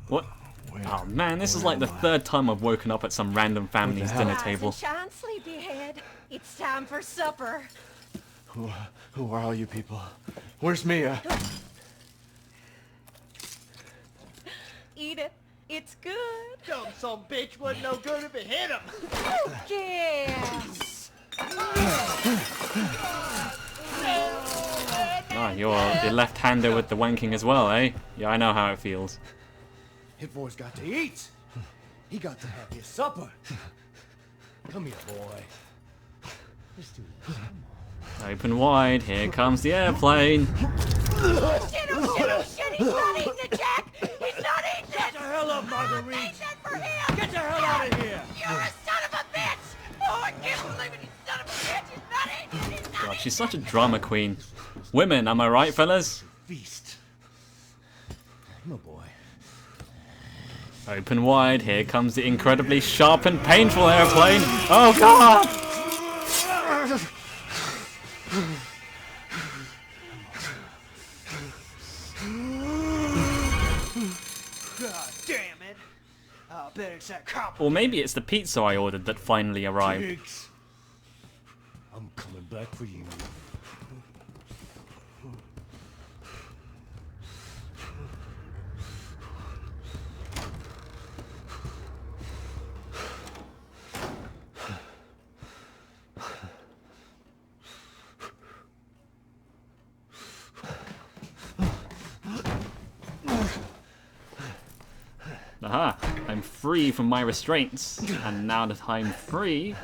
What? Oh man, this is like the third time I've woken up at some random family's dinner table. Rise and shine, sleepyhead. It's time for supper. Who are all you people? Where's Mia? Eat it. It's good. Some bitch wasn't no good if it hit him. Yes. Ah, you're the left-hander with the wanking as well, eh? Yeah, I know how it feels. Hit boy's got to eat. He got to have his supper. Come here, boy. Let's do this. Open wide, here comes the airplane. Shit, oh shit, oh shit, he's not eating it, Jack! He's not eating it! Get the hell up, Marguerite! I made that for him! Get the hell out of here! You're a son of a bitch! Oh, I can't believe it, you son of a bitch! He's not eating it! He's not God, she's such a drama queen. Women, am I right, fellas? Feast. My boy. Open wide, here comes the incredibly sharp and painful airplane. Oh god! God damn it! I bet it's that cop. Or maybe it's the pizza I ordered that finally arrived. Pigs. I'm coming back for you. Aha, I'm free from my restraints, and now that I'm free,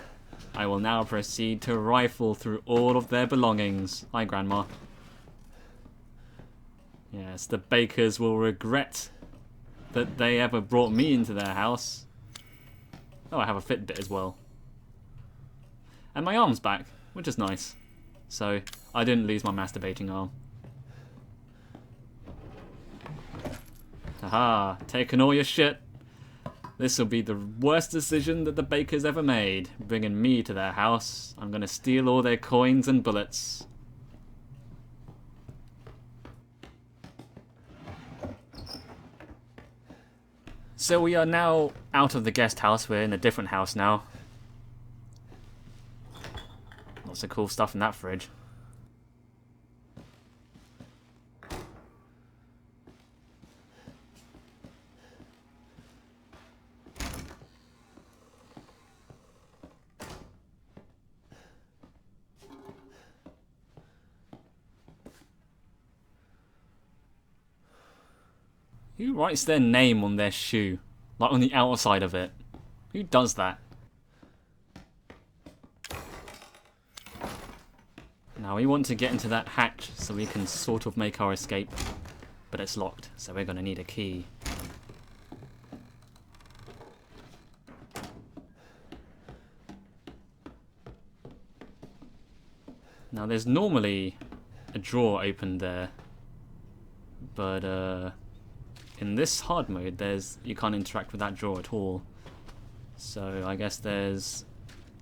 I will now proceed to rifle through all of their belongings. Hi, Grandma. Yes, the Bakers will regret that they ever brought me into their house. Oh, I have a Fitbit as well. And my arm's back, which is nice. So, I didn't lose my masturbating arm. Haha, taking all your shit. This will be the worst decision that the Bakers ever made, bringing me to their house. I'm gonna steal all their coins and bullets. So we are now out of the guest house, we're in a different house now. Lots of cool stuff in that fridge. Who writes their name on their shoe? Like on the outside of it? Who does that? Now we want to get into that hatch so we can sort of make our escape. But it's locked, so we're going to need a key. Now there's normally a drawer open there. But in this hard mode, you can't interact with that drawer at all. So I guess there's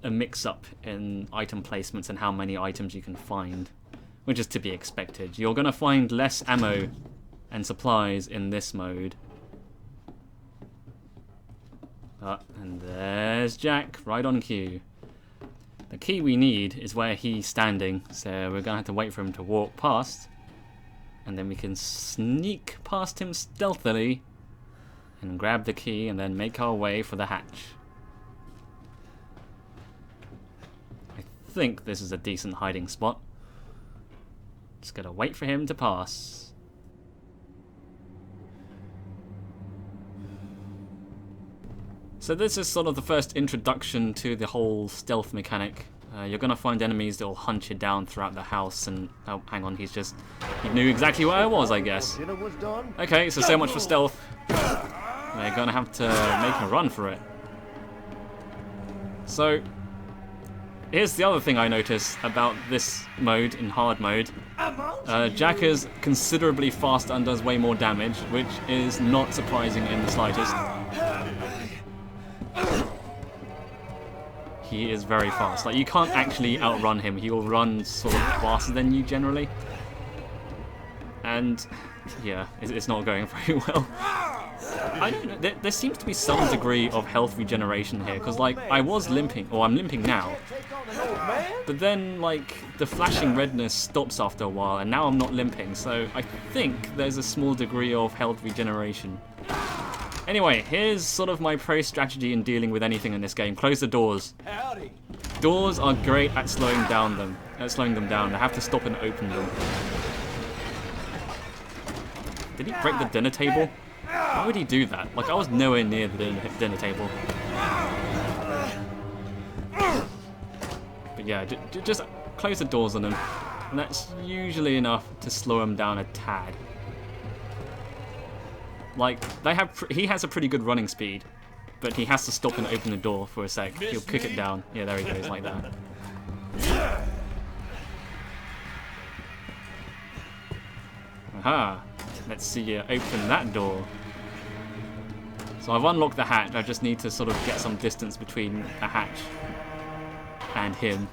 a mix-up in item placements and how many items you can find, which is to be expected. You're gonna find less ammo and supplies in this mode. And there's Jack, right on cue. The key we need is where he's standing, so we're gonna have to wait for him to walk past. And then we can sneak past him stealthily and grab the key and then make our way for the hatch. I think this is a decent hiding spot. Just gotta wait for him to pass. So this is sort of the first introduction to the whole stealth mechanic. You're going to find enemies that will hunt you down throughout the house and... Oh, hang on, he knew exactly where I was, I guess. Dinner was done. Okay, so much for stealth. We're going to have to make a run for it. So, here's the other thing I noticed about this mode, in hard mode. Jack is considerably faster and does way more damage, which is not surprising in the slightest. He is very fast. Like, you can't actually outrun him. He will run sort of faster than you generally. and yeah, it's not going very well. I don't know, there seems to be some degree of health regeneration here, because like I was limping, or I'm limping now, but then like the flashing redness stops after a while, and now I'm not limping, so I think there's a small degree of health regeneration. Anyway, here's sort of my pro strategy in dealing with anything in this game. Close the doors. Howdy. Doors are great at slowing them down. I have to stop and open them. Did he break the dinner table? Why would he do that? Like, I was nowhere near the dinner table. But yeah, just close the doors on him. And that's usually enough to slow him down a tad. Like, he has a pretty good running speed, but he has to stop and open the door for a sec. He'll kick it down. Yeah, there he goes, like that. Aha! Let's see you open that door. So I've unlocked the hatch. I just need to sort of get some distance between the hatch and him.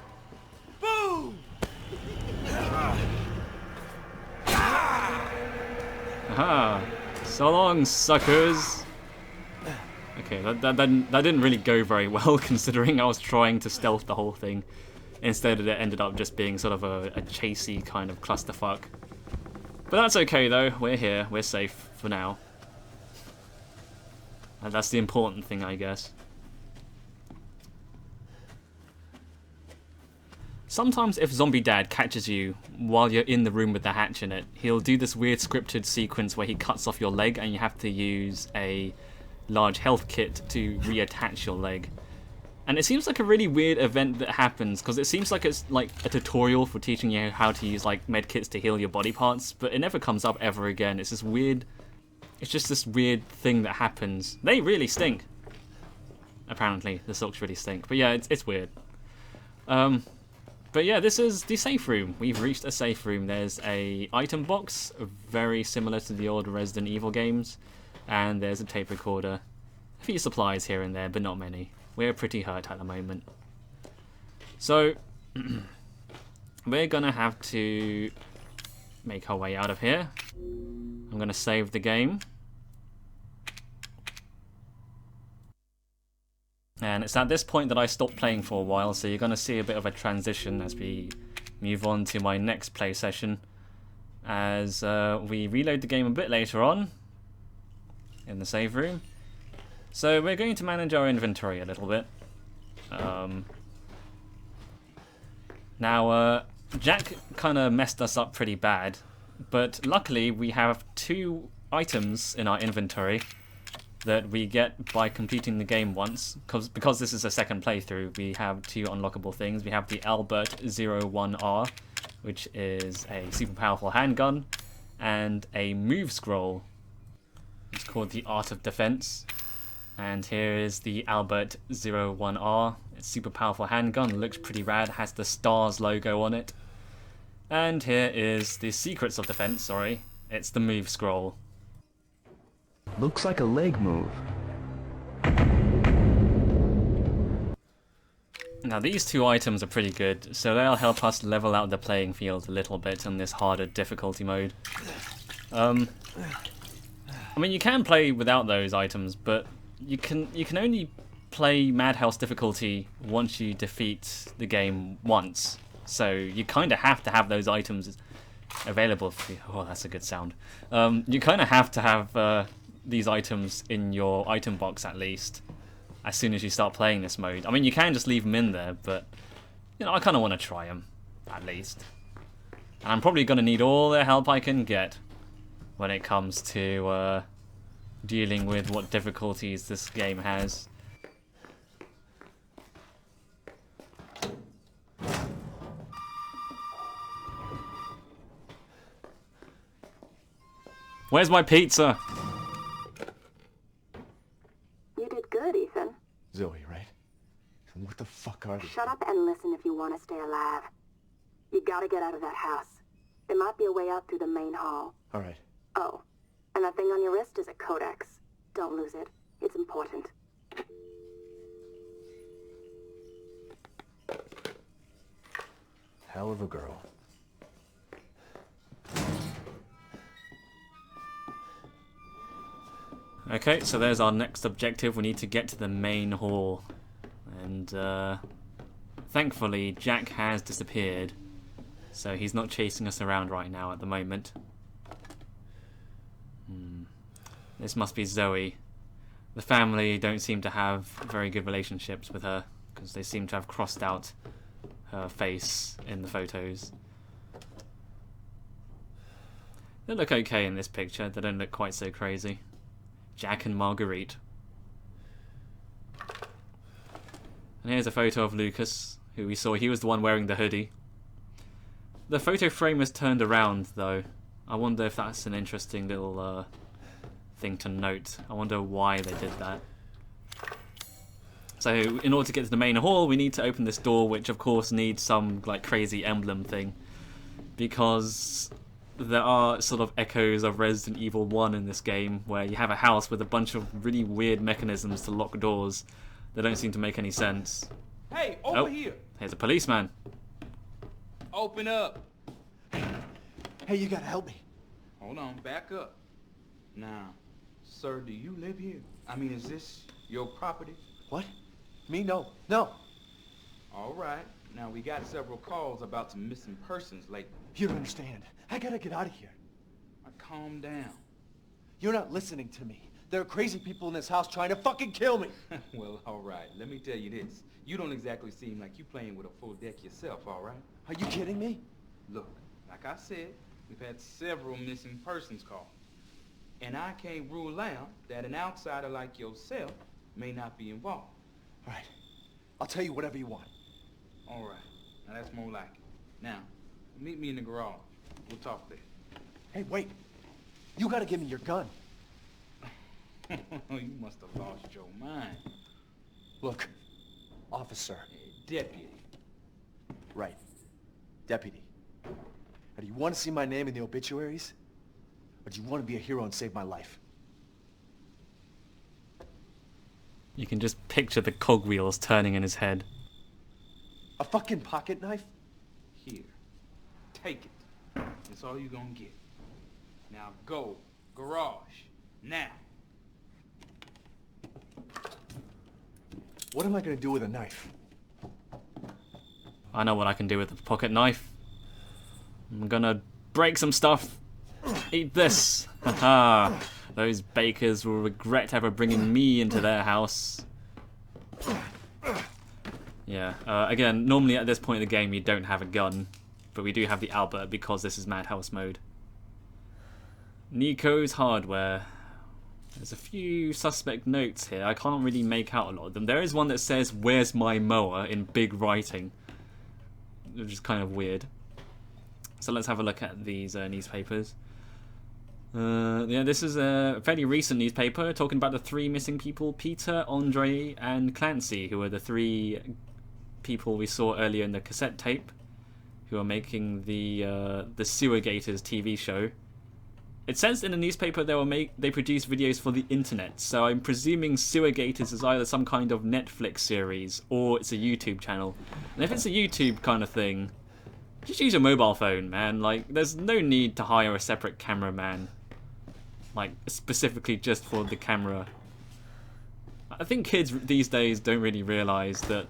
Boom! Aha! So long, suckers! Okay, that didn't really go very well, considering I was trying to stealth the whole thing. Instead, it ended up just being sort of a chasey kind of clusterfuck. But that's okay though, we're here, we're safe for now. And that's the important thing, I guess. Sometimes if Zombie Dad catches you while you're in the room with the hatch in it, he'll do this weird scripted sequence where he cuts off your leg and you have to use a large health kit to reattach your leg. And it seems like a really weird event that happens, because it seems like it's like a tutorial for teaching you how to use like med kits to heal your body parts, but it never comes up ever again. It's this weird, it's just this weird thing that happens. They really stink. Apparently, the socks really stink. But yeah, it's weird. But yeah, this is the safe room. We've reached a safe room. There's a item box, very similar to the old Resident Evil games. And there's a tape recorder. A few supplies here and there, but not many. We're pretty hurt at the moment. So, we're gonna have to make our way out of here. I'm gonna save the game. And it's at this point that I stopped playing for a while, so you're going to see a bit of a transition as we move on to my next play session. As we reload the game a bit later on in the save room. So we're going to manage our inventory a little bit. Now, Jack kind of messed us up pretty bad, but luckily we have 2 items in our inventory that we get by completing the game once, because this is a second playthrough. We have 2 unlockable things. We have the Albert 01R, which is a super powerful handgun, and a move scroll. It's called the Art of Defense. And here is the Albert 01R. It's super powerful handgun, looks pretty rad, has the STARS logo on it. And here is the Secrets of Defense, sorry. It's the move scroll. Looks like a leg move. Now these 2 items are pretty good, so they'll help us level out the playing field a little bit on this harder difficulty mode. I mean, you can play without those items, but you can only play Madhouse difficulty once you defeat the game once. So you kind of have to have those items available for you. Oh, that's a good sound. You kind of have to have these items in your item box at least as soon as you start playing this mode. I mean, you can just leave them in there, but you know, I kind of want to try them at least. And I'm probably going to need all the help I can get when it comes to dealing with what difficulties this game has. Where's my pizza? You did good, Ethan. Zoe, right? What the fuck are these? Shut up and listen if you want to stay alive. You gotta get out of that house. There might be a way out through the main hall. All right. Oh, and that thing on your wrist is a codex. Don't lose it. It's important. Hell of a girl. Okay, so there's our next objective. We need to get to the main hall. And thankfully, Jack has disappeared. So he's not chasing us around right now at the moment. This must be Zoe. The family don't seem to have very good relationships with her, because they seem to have crossed out her face in the photos. They look okay in this picture. They don't look quite so crazy. Jack and Marguerite. And here's a photo of Lucas, who we saw. He was the one wearing the hoodie. The photo frame is turned around, though. I wonder if that's an interesting little thing to note. I wonder why they did that. So, in order to get to the main hall, we need to open this door, which of course needs some like crazy emblem thing, because there are sort of echoes of Resident Evil 1 in this game, where you have a house with a bunch of really weird mechanisms to lock doors that don't seem to make any sense. Hey, over here! Here's a policeman. Open up! Hey, you gotta help me. Hold on, back up. Now, sir, do you live here? I mean, is this your property? What? Me? No. No. All right. Now, we got several calls about some missing persons lately. You don't understand. I gotta get out of here. Now, calm down. You're not listening to me. There are crazy people in this house trying to fucking kill me. Well, all right. Let me tell you this. You don't exactly seem like you playing with a full deck yourself, all right? Are you kidding me? Look, like I said, we've had several missing persons calls. And I can't rule out that an outsider like yourself may not be involved. All right. I'll tell you whatever you want. All right. Now that's more like it. Now, meet me in the garage. We'll talk there. Hey, wait. You gotta give me your gun. You must have lost your mind. Look, officer. Deputy. Right. Deputy. Now, do you want to see my name in the obituaries? Or do you want to be a hero and save my life? You can just picture the cogwheels turning in his head. A fucking pocket knife? Here. Take it. That's all you're gonna get. Now go. Garage. Now. What am I gonna do with a knife? I know what I can do with a pocket knife. I'm gonna break some stuff. Eat this. Haha. Those bakers will regret ever bringing me into their house. Yeah, again, normally at this point in the game you don't have a gun, but we do have the Albert because this is Madhouse mode. Nico's hardware. There's a few suspect notes here. I can't really make out a lot of them. There is one that says, "Where's my mower?" in big writing, which is kind of weird. So let's have a look at these newspapers. Yeah, this is a fairly recent newspaper talking about the 3 missing people, Peter, Andre, and Clancy, who are the 3 people we saw earlier in the cassette tape, who are making the Sewer Gators TV show. It says in the newspaper they produce videos for the internet, so I'm presuming Sewer Gators is either some kind of Netflix series or it's a YouTube channel. And if it's a YouTube kind of thing, just use your mobile phone, man. Like, there's no need to hire a separate cameraman, like specifically just for the camera. I think kids these days don't really realize that.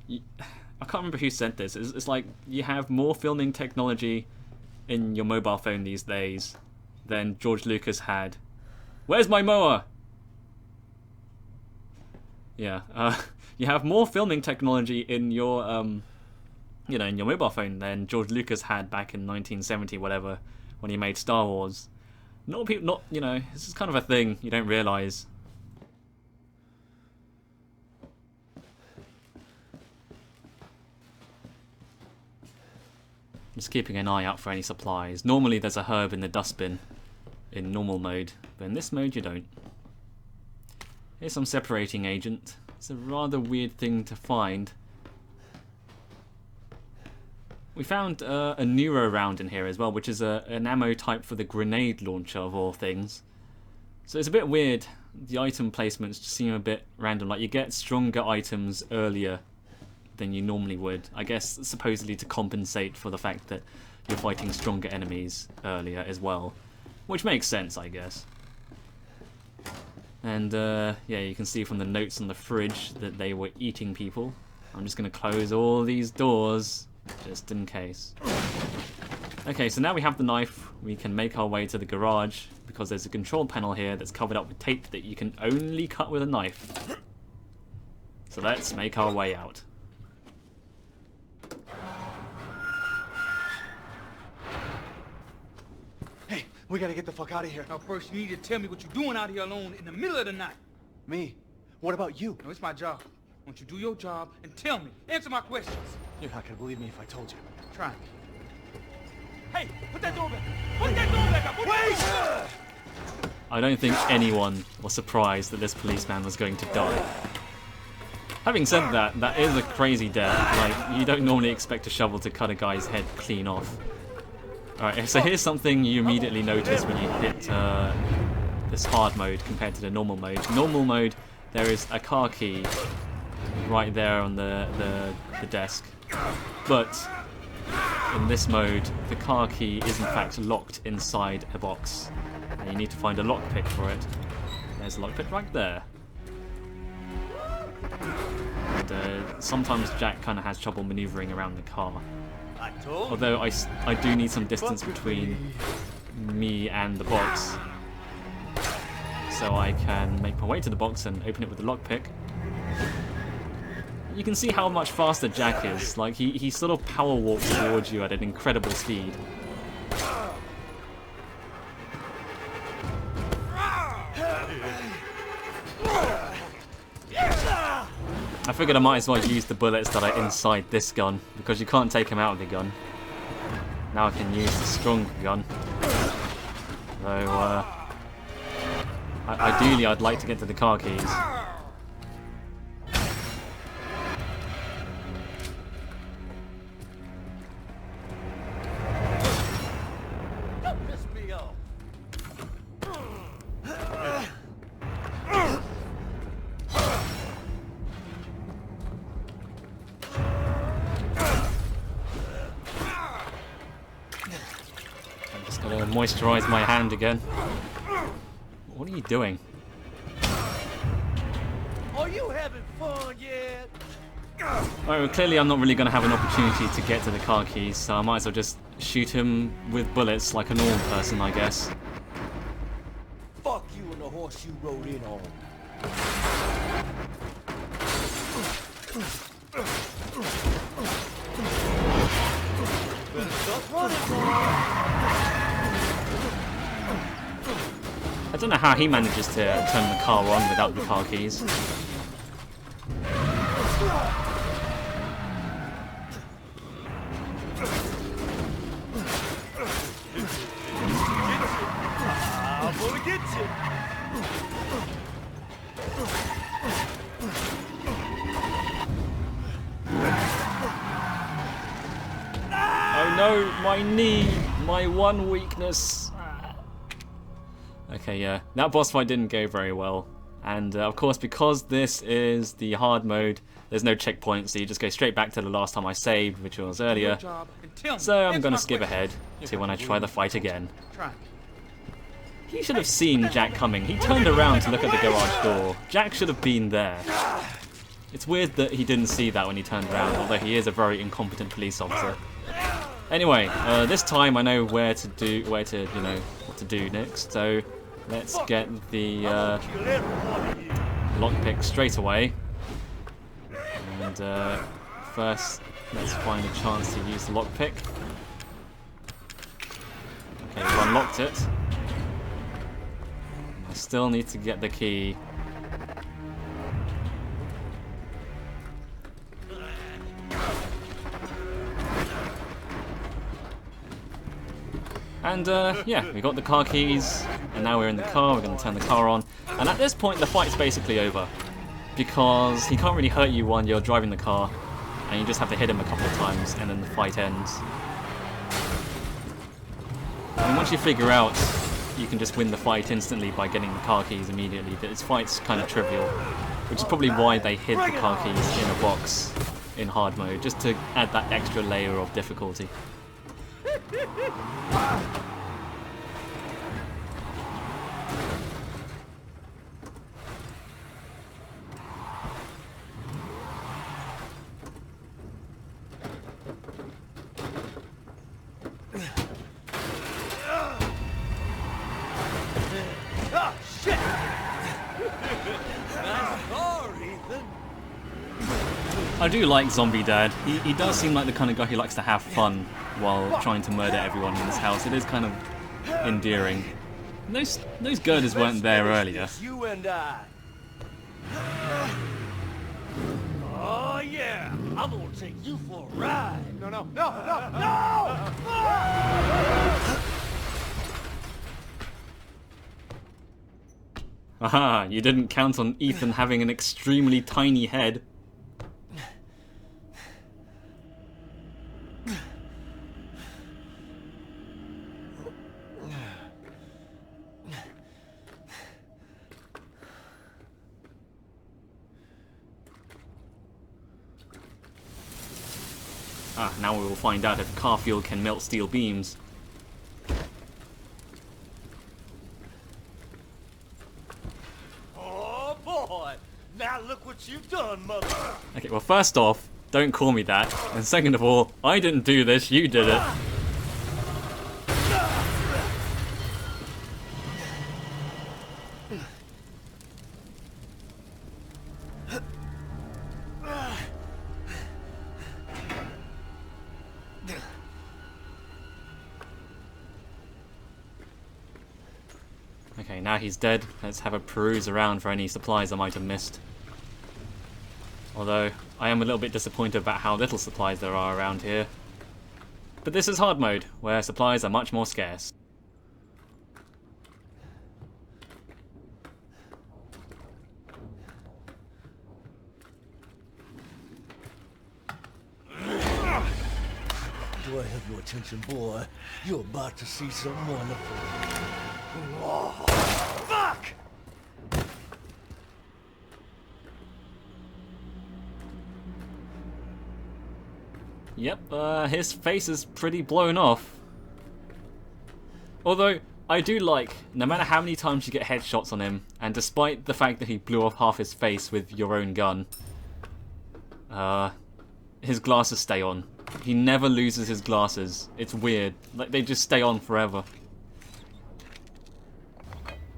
I can't remember who said this. It's like you have more filming technology in your mobile phone these days than George Lucas had. Where's my mower? Yeah, you have more filming technology in your in your mobile phone than George Lucas had back in 1970, whatever, when he made Star Wars. This is kind of a thing you don't realize. Just keeping an eye out for any supplies. Normally there's a herb in the dustbin in normal mode, but in this mode you don't. Here's some separating agent. It's a rather weird thing to find. We found a Neuro round in here as well, which is an ammo type for the grenade launcher of all things. So it's a bit weird. The item placements just seem a bit random. Like, you get stronger items earlier than you normally would. I guess supposedly to compensate for the fact that you're fighting stronger enemies earlier as well. Which makes sense, I guess. And yeah, you can see from the notes on the fridge that they were eating people. I'm just going to close all these doors just in case. Okay, so now we have the knife. We can make our way to the garage because there's a control panel here that's covered up with tape that you can only cut with a knife. So let's make our way out. Hey, we gotta get the fuck out of here. Now, first, you need to tell me what you're doing out here alone in the middle of the night. Me? What about you? No, it's my job. I want you to do your job and tell me. Answer my questions. You're not gonna believe me if I told you. Try me. Hey, put that door back. Put that door back up. Wait! I don't think anyone was surprised that this policeman was going to die. Having said that, that is a crazy death. Like, you don't normally expect a shovel to cut a guy's head clean off. Alright, so here's something you immediately notice when you hit this hard mode compared to the normal mode. Normal mode, there is a car key right there on the desk. But in this mode, the car key is in fact locked inside a box. And you need to find a lockpick for it. There's a lockpick right there. And sometimes Jack kind of has trouble maneuvering around the car. Although I do need some distance between me and the box. So I can make my way to the box and open it with the lockpick. You can see how much faster Jack is. Like, he sort of power walks towards you at an incredible speed. I figured I might as well use the bullets that are inside this gun, because you can't take them out of the gun. Now I can use the stronger gun. So, ideally I'd like to get to the car keys. Moisturize my hand again. What are you doing? Are you having fun yet? Alright, well, clearly I'm not really going to have an opportunity to get to the car keys, so I might as well just shoot him with bullets like a normal person, I guess. Fuck you and the horse you rode in on. Stop running, boy. I don't know how he manages to turn the car on without the car keys. I'm gonna get you. Oh no, my knee! My one weakness! Okay, yeah, that boss fight didn't go very well. And of course, because this is the hard mode, there's no checkpoint, so you just go straight back to the last time I saved, which was earlier. So I'm gonna skip ahead to when I try the fight again. He should have seen Jack coming. He turned around to look at the garage door. Jack should have been there. It's weird that he didn't see that when he turned around, although he is a very incompetent police officer. Anyway, this time I know what to do next. So let's get the lockpick straight away. And first, let's find a chance to use the lockpick. Okay, we've unlocked it. I still need to get the key. And yeah, we got the car keys, and now we're in the car, we're going to turn the car on. And at this point the fight's basically over, because he can't really hurt you while you're driving the car, and you just have to hit him a couple of times and then the fight ends. And once you figure out you can just win the fight instantly by getting the car keys immediately, this fight's kind of trivial, which is probably why they hid the car keys in a box in hard mode, just to add that extra layer of difficulty. I do like Zombie Dad. He does seem like the kind of guy who likes to have fun while trying to murder everyone in his house. It is kind of endearing. Those girders weren't there earlier. You and I. Oh yeah, I'm gonna take you for a ride. No, no, no, no, no! Aha, you didn't count on Ethan having an extremely tiny head. Ah, now we will find out if car fuel can melt steel beams. Oh boy! Now look what you've done, mother. Okay, well first off, don't call me that. And second of all, I didn't do this, you did it. Okay, now he's dead. Let's have a peruse around for any supplies I might have missed. Although, I am a little bit disappointed about how little supplies there are around here. But this is hard mode, where supplies are much more scarce. Do I have your attention, boy? You're about to see something wonderful. Oh, fuck! Yep, his face is pretty blown off. Although, I do like, no matter how many times you get headshots on him, and despite the fact that he blew off half his face with your own gun, his glasses stay on. He never loses his glasses. It's weird. Like, they just stay on forever.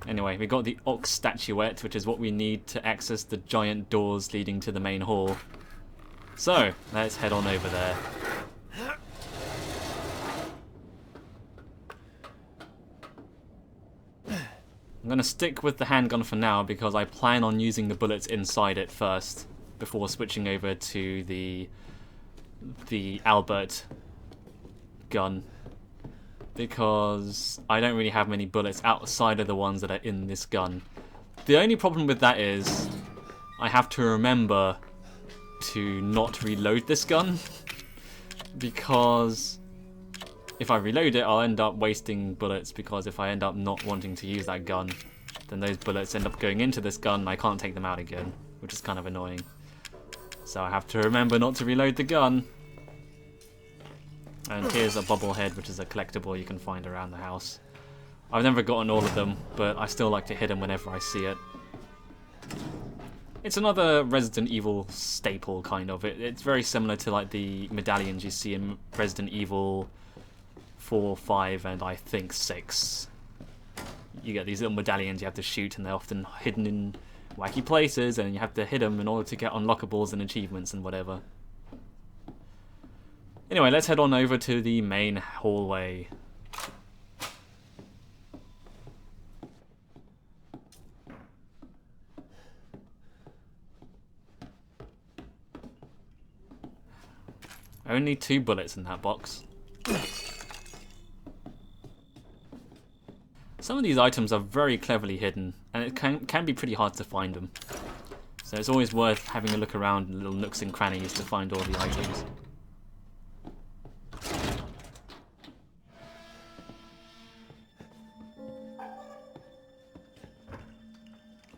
Anyway, we got the ox statuette, which is what we need to access the giant doors leading to the main hall. So, let's head on over there. I'm going to stick with the handgun for now because I plan on using the bullets inside it first before switching over to the Albert gun, because I don't really have many bullets outside of the ones that are in this gun. The only problem with that is I have to remember to not reload this gun, because if I reload it I'll end up wasting bullets, because if I end up not wanting to use that gun then those bullets end up going into this gun and I can't take them out again, which is kind of annoying. So I have to remember not to reload the gun. And here's a bobblehead, which is a collectible you can find around the house. I've never gotten all of them, but I still like to hit them whenever I see it. It's another Resident Evil staple, kind of. It's very similar to like the medallions you see in Resident Evil 4, 5, and I think 6. You get these little medallions you have to shoot, and they're often hidden in wacky places, and you have to hit them in order to get unlockables and achievements and whatever. Anyway, let's head on over to the main hallway. Only 2 bullets in that box. Some of these items are very cleverly hidden, and it can be pretty hard to find them. So it's always worth having a look around in little nooks and crannies to find all the items.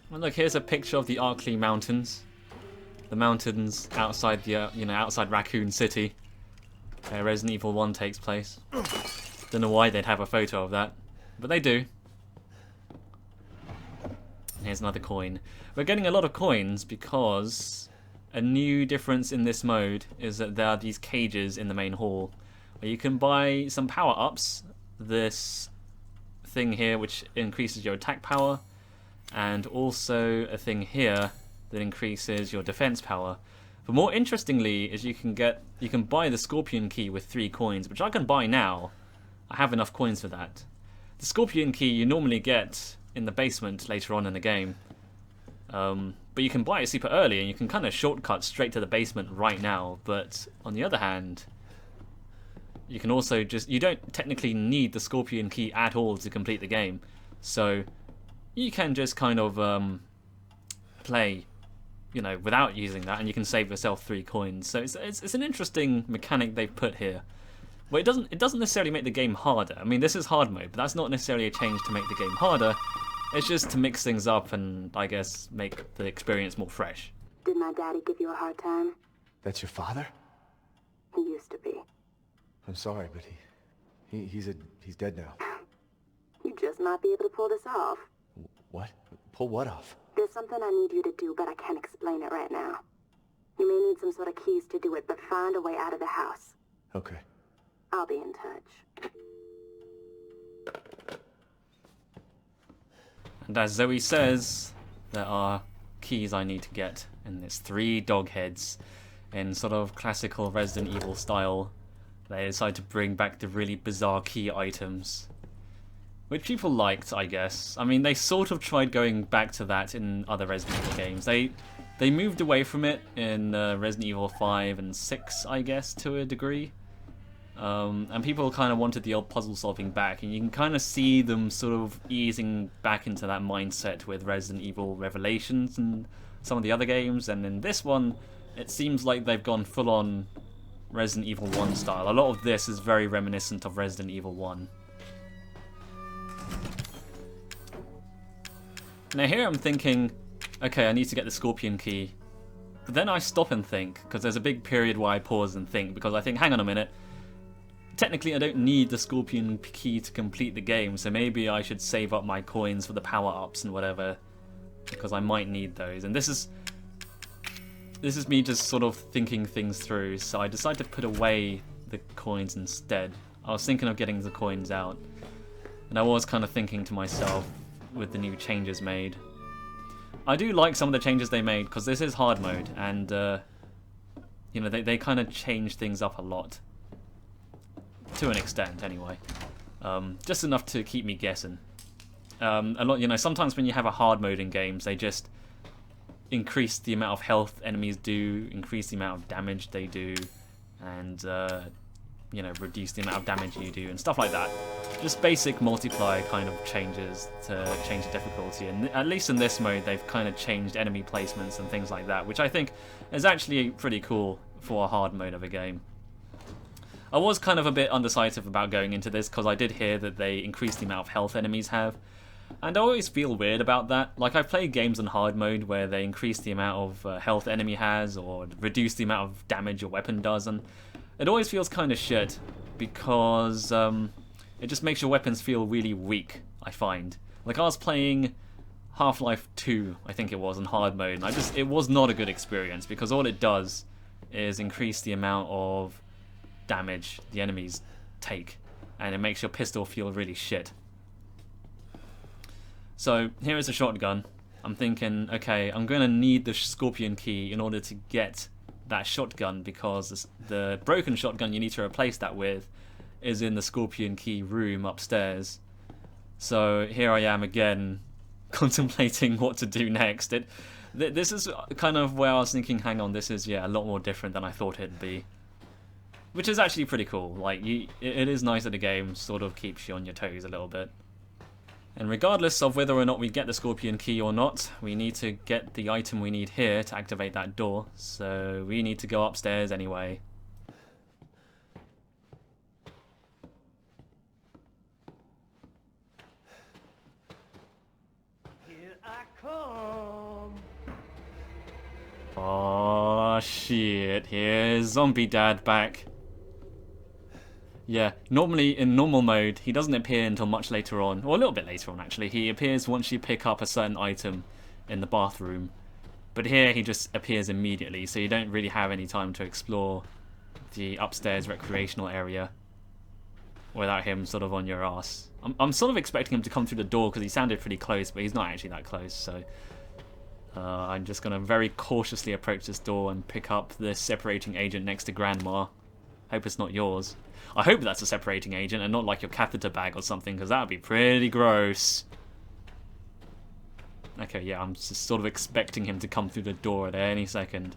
Well, look, here's a picture of the Arkley Mountains. The mountains outside the, outside Raccoon City, where Resident Evil 1 takes place. Don't know why they'd have a photo of that, but they do. And here's another coin. We're getting a lot of coins because a new difference in this mode is that there are these cages in the main hall where you can buy some power-ups. This thing here which increases your attack power, and also a thing here that increases your defense power. But more interestingly is you can buy the Scorpion Key with 3 coins, which I can buy now. I have enough coins for that. The Scorpion Key you normally get in the basement later on in the game. But you can buy it super early and you can kind of shortcut straight to the basement right now. But on the other hand, you can also you don't technically need the Scorpion Key at all to complete the game. So you can just kind of play, you know, without using that, and you can save yourself 3 coins. So it's an interesting mechanic they've put here. But it doesn't necessarily make the game harder. I mean, this is hard mode, but that's not necessarily a change to make the game harder. It's just to mix things up and, I guess, make the experience more fresh. Did my daddy give you a hard time? That's your father? He used to be. I'm sorry, but he's dead now. You just might be able to pull this off. What? Pull what off? There's something I need you to do, but I can't explain it right now. You may need some sort of keys to do it, but find a way out of the house. Okay. I'll be in touch. And as Zoe says, there are keys I need to get, and it's 3 dog heads in sort of classical Resident Evil style. They decide to bring back the really bizarre key items, which people liked, I guess. I mean, they sort of tried going back to that in other Resident Evil games. They moved away from it in Resident Evil 5 and 6, I guess, to a degree. And people kind of wanted the old puzzle solving back, and you can kind of see them sort of easing back into that mindset with Resident Evil Revelations and some of the other games. And in this one, it seems like they've gone full on Resident Evil 1 style. A lot of this is very reminiscent of Resident Evil 1. Now here I'm thinking, okay, I need to get the Scorpion Key. But then I stop and think, because there's a big period where I pause and think, because I think, hang on a minute, technically I don't need the Scorpion Key to complete the game, so maybe I should save up my coins for the power-ups and whatever, because I might need those. And this is me just sort of thinking things through, so I decided to put away the coins instead. I was thinking of getting the coins out, and I was kind of thinking to myself, with the new changes made. I do like some of the changes they made, because this is hard mode, and you know, they kind of change things up a lot. To an extent, anyway. Just enough to keep me guessing. A lot, you know, sometimes when you have a hard mode in games, they just increase the amount of health enemies do, increase the amount of damage they do, and you know, reduce the amount of damage you do, and stuff like that. Just basic multiplier kind of changes to change the difficulty, and at least in this mode they've kind of changed enemy placements and things like that, which I think is actually pretty cool for a hard mode of a game. I was kind of a bit undecisive about going into this, because I did hear that they increase the amount of health enemies have, and I always feel weird about that. Like, I've played games in hard mode where they increase the amount of health enemy has, or reduce the amount of damage your weapon does, and it always feels kind of shit, because it just makes your weapons feel really weak, I find. Like, I was playing Half-Life 2, I think it was, in hard mode, and it was not a good experience, because all it does is increase the amount of damage the enemies take, and it makes your pistol feel really shit. So here is a shotgun. I'm thinking, okay, I'm going to need the Scorpion Key in order to get that shotgun, because the broken shotgun you need to replace that with is in the Scorpion Key room upstairs. So here I am again, contemplating what to do next. This is kind of where I was thinking, hang on, this is, yeah, a lot more different than I thought it'd be. Which is actually pretty cool. Like, it is nice that the game sort of keeps you on your toes a little bit. And regardless of whether or not we get the Scorpion Key or not, we need to get the item we need here to activate that door. So we need to go upstairs anyway. Here I come. Oh shit, here's Zombie Dad back. Yeah, normally in normal mode, he doesn't appear until much later on, or a little bit later on actually. He appears once you pick up a certain item in the bathroom. But here he just appears immediately, so you don't really have any time to explore the upstairs recreational area without him sort of on your ass. I'm sort of expecting him to come through the door because he sounded pretty close, but he's not actually that close, so I'm just going to very cautiously approach this door and pick up the separating agent next to Grandma. Hope it's not yours. I hope that's a separating agent and not like your catheter bag or something, because that would be pretty gross. Okay, yeah, I'm just sort of expecting him to come through the door at any second.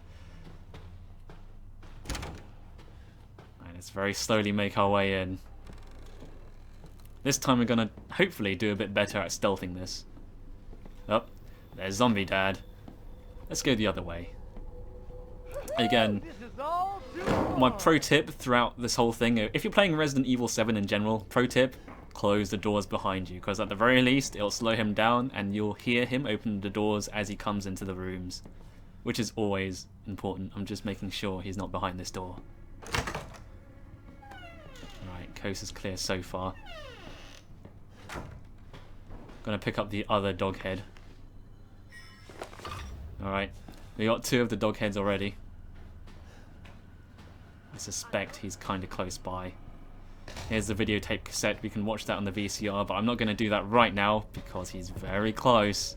Alright, let's very slowly make our way in. This time we're going to hopefully do a bit better at stealthing this. Oh, there's Zombie Dad. Let's go the other way. Again, my pro tip throughout this whole thing, if you're playing Resident Evil 7 in general, pro tip, close the doors behind you, because at the very least it'll slow him down and you'll hear him open the doors as he comes into the rooms, which is always important. I'm just making sure he's not behind this door. Right, coast is clear so far. Gonna pick up the other dog head. Alright, we got 2 of the dog heads already. I suspect he's kind of close by. Here's the videotape cassette, we can watch that on the VCR, but I'm not going to do that right now because he's very close.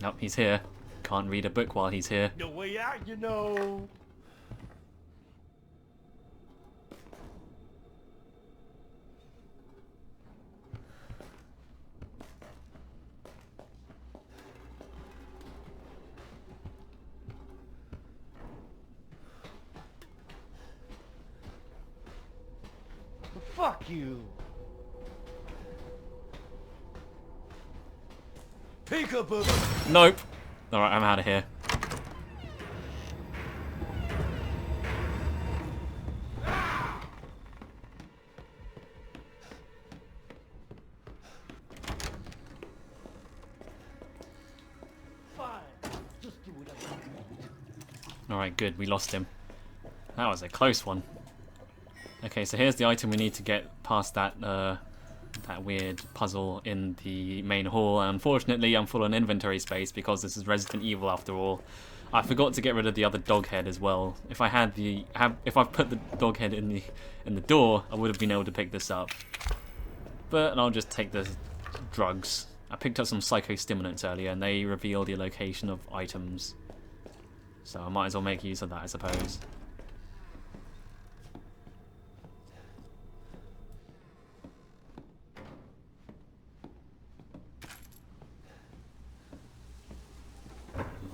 Nope, he's here. Can't read a book while he's here. No way out, you know. Fuck you. Peekaboo. Nope. Alright, I'm out of here. Alright, good. We lost him. That was a close one. Okay, so here's the item we need to get past that that weird puzzle in the main hall. And unfortunately, I'm full on inventory space because this is Resident Evil after all. I forgot to get rid of the other dog head as well. If I had if I've put the dog head in the door, I would have been able to pick this up. But I'll just take the drugs. I picked up some psychostimulants earlier, and they reveal the location of items. So I might as well make use of that, I suppose.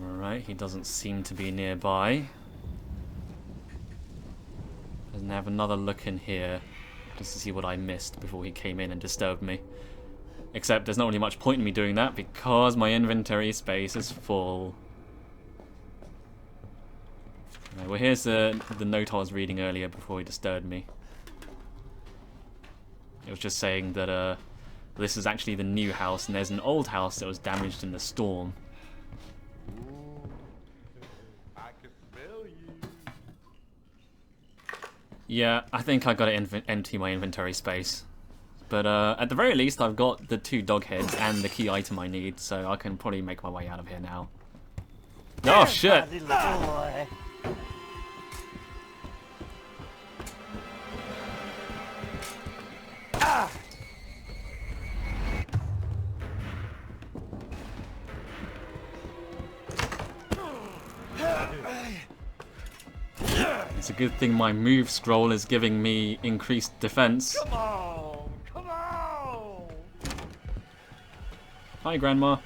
Alright, he doesn't seem to be nearby. Doesn't have another look in here just to see what I missed before he came in and disturbed me. Except there's not really much point in me doing that because my inventory space is full. Right, well, here's the note I was reading earlier before he disturbed me. It was just saying that this is actually the new house and there's an old house that was damaged in the storm. Yeah, I think I gotta empty my inventory space. But at the very least, I've got the 2 dog heads and the key item I need, so I can probably make my way out of here now. Oh shit! It's a good thing my move scroll is giving me increased defense. Come on, come on. Hi, Grandma.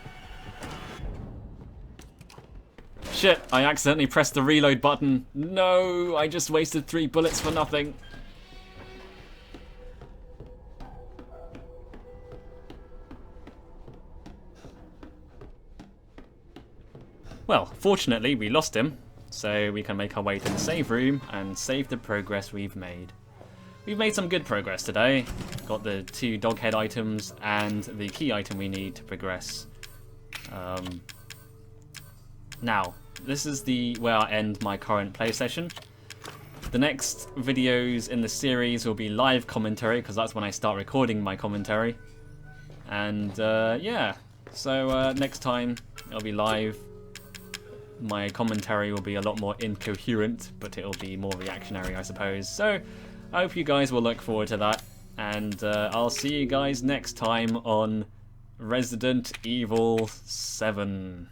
Shit, I accidentally pressed the reload button. No, I just wasted 3 bullets for nothing. Well, fortunately we lost him, so we can make our way to the save room and save the progress we've made. We've made some good progress today. Got the 2 dog head items and the key item we need to progress. Now, this is where I end my current play session. The next videos in the series will be live commentary, because that's when I start recording my commentary. And yeah, so next time it'll be live. My commentary will be a lot more incoherent, but it'll be more reactionary, I suppose. So, I hope you guys will look forward to that. And I'll see you guys next time on Resident Evil 7.